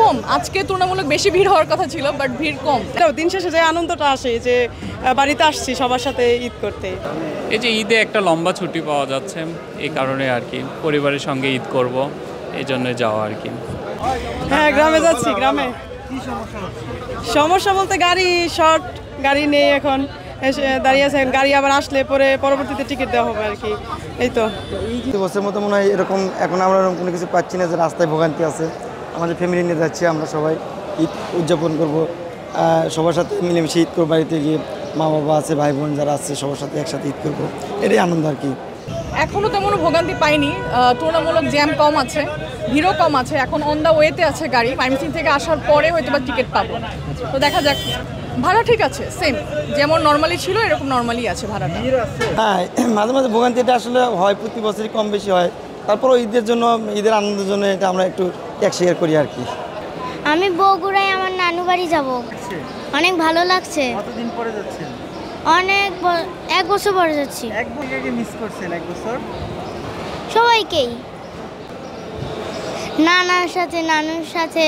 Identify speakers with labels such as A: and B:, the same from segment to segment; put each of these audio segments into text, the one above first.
A: কম, আজকে তুলনামূলক বেশি ভিড় হওয়ার কথা ছিল, বাট ভিড় কম।
B: দিন শেষে যে আনন্দটা আসে যে বাড়িতে আসছি সবার সাথে ঈদ করতে,
C: এই যে ঈদে একটা লম্বা ছুটি পাওয়া যাচ্ছে, এই কারণে আর কি পরিবারের সঙ্গে ঈদ করব, এই জন্য যাওয়া আর কি।
B: হ্যাঁ, গ্রামে যাচ্ছি। গ্রামে সমস্যা বলতে গাড়ি শর্ট, গাড়ি নেই এখন, দাঁড়িয়ে আছে। গাড়ি আবার আসলে পরে পরবর্তীতে টিকিট দেওয়া হবে আর কি। এই তো
D: বছরের মতো মনে হয় এরকম এখন আমরা এরকম কোনো কিছু পাচ্ছি না যে রাস্তায় ভোগান্তি আছে। আমাদের ফ্যামিলি নিয়ে যাচ্ছি, আমরা সবাই ঈদ উদযাপন করব, সবার সাথে মিলেমিশে ঈদ করবো। বাড়িতে গিয়ে মা বাবা আছে, ভাই বোন যারা আছে সবার সাথে একসাথে ঈদ করবো, এটাই আনন্দ আর কি।
A: এখনও তেমন ভোগান্তি পাইনি, তুলনামূলক জ্যাম কম আছে, ভিড়ও কম আছে। এখন অন দ্য ওয়েতে আছে গাড়ি, ময়মনসিংহ থেকে আসার পরে হয়তো বা টিকিট পাবো। তো দেখা যাক। ভাড়া ঠিক আছে, সেম যেমন নর্মালি ছিল এরকম নর্মালি আছে ভাড়াটা।
D: হ্যাঁ, মাঝে মাঝে ভোগান্তিটা আসলে হয়, প্রতি বছরই কম বেশি হয়। তারপরও ঈদের জন্য, ঈদের আনন্দের জন্য এটা আমরা একটু ট্যাক্স শেয়ার করি আর কি।
E: আমি বগুড়ায় আমার নানু বাড়ি যাব, অনেক ভালো লাগছে।
F: কতদিন পরে যাচ্ছেন?
E: এক বছর পরে যাচ্ছি।
F: এক বছর মিস করছেন? এক বছর
E: সবাইকেই, নানার সাথে, নানুর সাথে।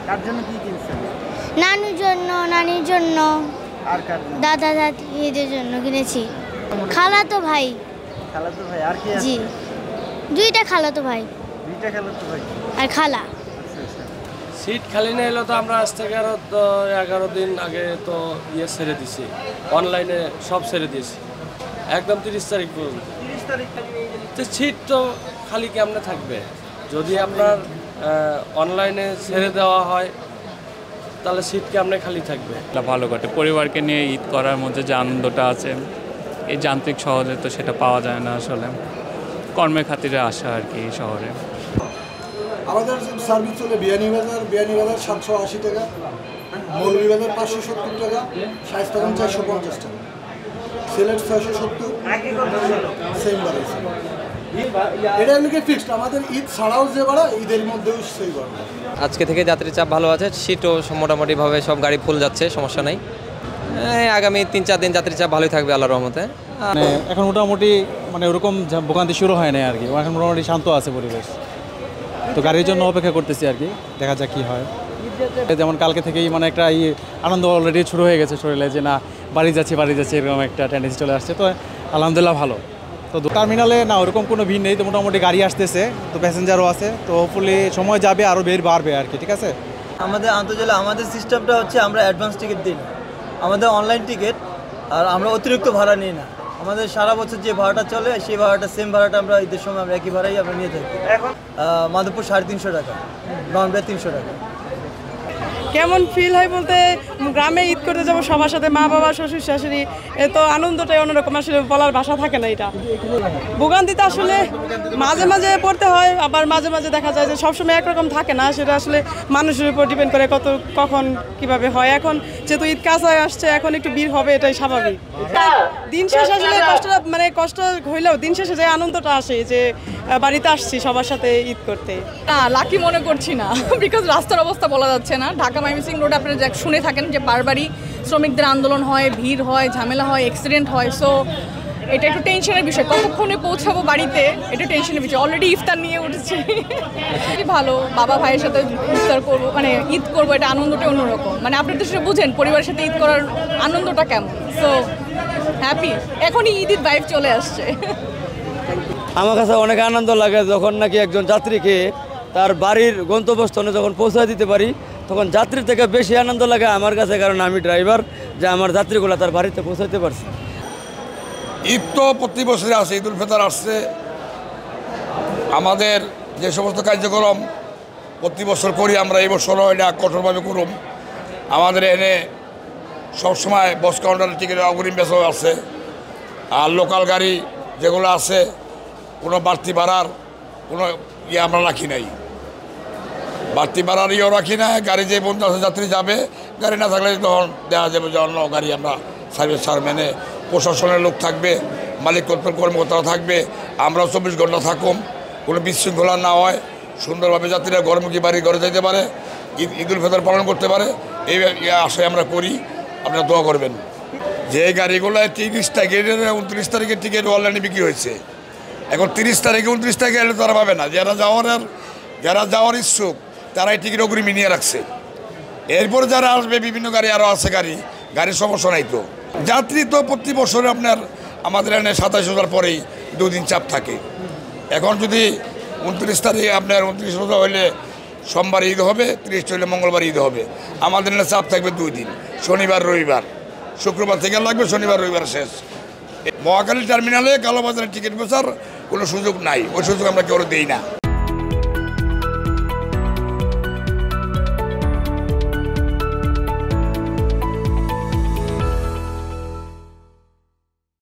F: কার জন্য কি কিনছেন?
E: নানুর জন্য, নানির জন্য,
F: আর কার জন্য?
E: দাদা দাদিদের জন্য কিনেছি। খালাতো ভাই।
F: খালাতো ভাই আর কি আছে?
E: জি, দুইটা খালাতো ভাই।
F: দুইটা খালাতো ভাই
E: আর খালা।
G: সিট খালি না এলো তো আমরা আজ থেকে আরো 11 দিন আগে তো ছেড়ে দিছি, অনলাইনে সব ছেড়ে দিয়েছি একদম 30 তারিখ পর্যন্ত।
F: 30 তারিখ
G: তো সিট তো খালি কেমনে থাকবে? যদি আপনার অনলাইনে ছেড়ে দেওয়া হয় তাহলে সিট কেমনে খালি থাকবে?
C: এটা ভালো কাটে, পরিবারকে নিয়ে ঈদ করার মধ্যে যে আনন্দটা আছে, এই যান্ত্রিক শহরে তো সেটা পাওয়া যায় না আসলে। কর্মের খাতিরে আসা আর কি এই শহরে।
H: আমাদের সার্ভিস চলে বিয়ানীবাজার 780 টাকা, মৌলভীবাজার 570 টাকা, শায়েস্তাগঞ্জ 450 টাকা, সিলেট 670, সেম বাড়ে। এটা এমনিকে ফিক্সড, আমাদের ঈদ ছাড়াও যে ভাড়া, ঈদের মধ্যেও সেই ভাড়া।
I: আজকে থেকে যাত্রীর চাপ ভালো আছে, সিটও মোটামুটিভাবে সব গাড়ি ফুল যাচ্ছে, সমস্যা নেই। আগামী 3-4 দিন যাত্রীর চাপ ভালোই থাকবে আল্লাহর রহমতে।
J: এখন মোটামুটি ওরকম ভোগান্তি শুরু হয় না আর কি, এখন মোটামুটি শান্ত আছে পরিবেশ। তো গাড়ির জন্য অপেক্ষা করতেছি আর কি, দেখা যাক কী হয়। যেমন কালকে থেকেই একটা আনন্দ অলরেডি শুরু হয়ে গেছে শরীরে, যে না বাড়ি যাচ্ছি এরকম একটা টেন্ডেন্সি চলে আসছে। তো আলহামদুলিল্লাহ ভালো। তো টার্মিনালে না ওরকম কোনো ভিড় নেই, তো মোটামুটি গাড়ি আসতেছে, তো প্যাসেঞ্জারও আছে, তো হোপফুলি সময় যাবে আরও বের বাড়বে আর কি। ঠিক আছে,
K: আমাদের আন্তর্জালে আমাদের সিস্টেমটা হচ্ছে আমরা অ্যাডভান্স টিকিট দিই না, আমাদের অনলাইন টিকিট, আর আমরা অতিরিক্ত ভাড়া নিই না। আমাদের সারা বছর যে ভাড়াটা চলে সেই ভাড়াটা, সেম ভাড়াটা আমরা ঈদের সময় আমরা একই ভাড়াই আমরা নিয়ে থাকি। এখন মাধবপুর 350 টাকা, নর্মবে 300 টাকা।
B: কেমন ফিল হয় বলতে, গ্রামে ঈদ করতে যাবো সবার সাথে, মা বাবা শ্বশুর শাশুড়ি, এ তো আনন্দটাই অন্যরকম, আসলে বলার ভাষা থাকে না। এটা ভোগান্তিতে আসলে মাঝে মাঝে পড়তে হয়, আবার মাঝে মাঝে দেখা যায় যে সবসময় একরকম থাকে না, সেটা আসলে মানুষের উপর ডিপেন্ড করে কখন কিভাবে হয়। এখন যেহেতু ঈদ কাছায় আসছে, এখন একটু ভিড় হবে, এটাই স্বাভাবিক। দিন শেষে আসলে কষ্ট হইলেও দিন শেষে যে আনন্দটা আসে যে বাড়িতে আসছি সবার সাথে ঈদ করতে।
A: না, লাকি মনে করছি না, বিকজ রাস্তার অবস্থা বলা যাচ্ছে না। ঢাকা ময়মনসিংহ রোড আপনারা শুনে থাকেন যে বারবারই শ্রমিকদের আন্দোলন হয়, ভিড় হয়, ঝামেলা হয়, অ্যাক্সিডেন্ট হয়। সো এটা একটু টেনশনের বিষয়, কতক্ষণে পৌঁছাবো বাড়িতে, এটা টেনশনের বিষয়। অলরেডি ইফতার নিয়ে উঠেছি, ভালো বাবা ভাইয়ের সাথে ইফতার করবো, ঈদ করবো, এটা আনন্দটা অন্যরকম। আপনার তো সেটা বুঝেন পরিবারের সাথে ঈদ করার আনন্দটা কেমন। সো হ্যাপি, এখনই ঈদের ভাইব চলে আসছে।
L: আমার কাছে অনেক আনন্দ লাগে যখন নাকি একজন যাত্রীকে তার বাড়ির গন্তব্যস্থলে যখন পৌঁছায় দিতে পারি, তখন যাত্রীর থেকে বেশি আনন্দ লাগে আমার কাছে, কারণ আমি ড্রাইভার, যে আমার যাত্রীগুলো তার বাড়িতে পৌঁছাতে পারছি।
M: ঈদ তো প্রতি বছরে আসে, ঈদুল ফিতর আসছে। আমাদের যে সমস্ত কার্যক্রম প্রতি বছর করি আমরা, এই বছরও এটা কঠোরভাবে করুম। আমাদের এনে সবসময় বাস কাউন্টারের টিকিটের অগ্রিম বেচা আছে, আর লোকাল গাড়ি যেগুলো আছে কোনো বাড়তি ভাড়ার কোনো আমরা রাখি নাই, বাড়তি ভাড়ার রাখি না। গাড়ি যে বন্ধু আছে যাত্রী যাবে, গাড়ি না থাকলে তখন দেওয়া যাবে যে অন্য গাড়ি আমরা সার্ভিস ছাড় মেনে। প্রশাসনের লোক থাকবে, মালিক কর্মকর্তারা থাকবে, আমরাও 24 ঘন্টা থাকুম, কোনো বিশৃঙ্খলা না হয়, সুন্দরভাবে যাত্রীরা ঘরমুখী বাড়ি ঘরে যেতে পারে, ঈদুল ফিতর পালন করতে পারে, এই আশায় আমরা করি। আপনারা দোয়া করবেন। যে গাড়িগুলো 30 তারিখের 29 তারিখের টিকিট অনলাইনে বিক্রি হয়েছে, এখন 30 তারিখে 29 তারিখে এলে তারা পাবে না। যারা যাওয়ার ইচ্ছুক তারাই টিকিট অগ্রিম নিয়ে রাখছে। এরপরে যারা আসবে বিভিন্ন গাড়ি আরও আছে, গাড়ির সমস্যা নাই। তো যাত্রী তো প্রতি বছরে আপনার আমাদের এখানে 27,000 পরেই 2 দিন চাপ থাকে। এখন যদি 29 তারিখে আপনার 29 হইলে সোমবার ঈদ হবে, 30 হইলে মঙ্গলবার ঈদ হবে। আমাদের এখানে চাপ থাকবে 2 দিন, শনিবার রবিবার। শুক্রবার থেকে লাগবে, শনিবার রবিবার শেষ। মহাখালী টার্মিনালে কালোবাজারের টিকিট বেচার কোনো সুযোগ নাই, ওই সুযোগ আমরা কেউ দিই না।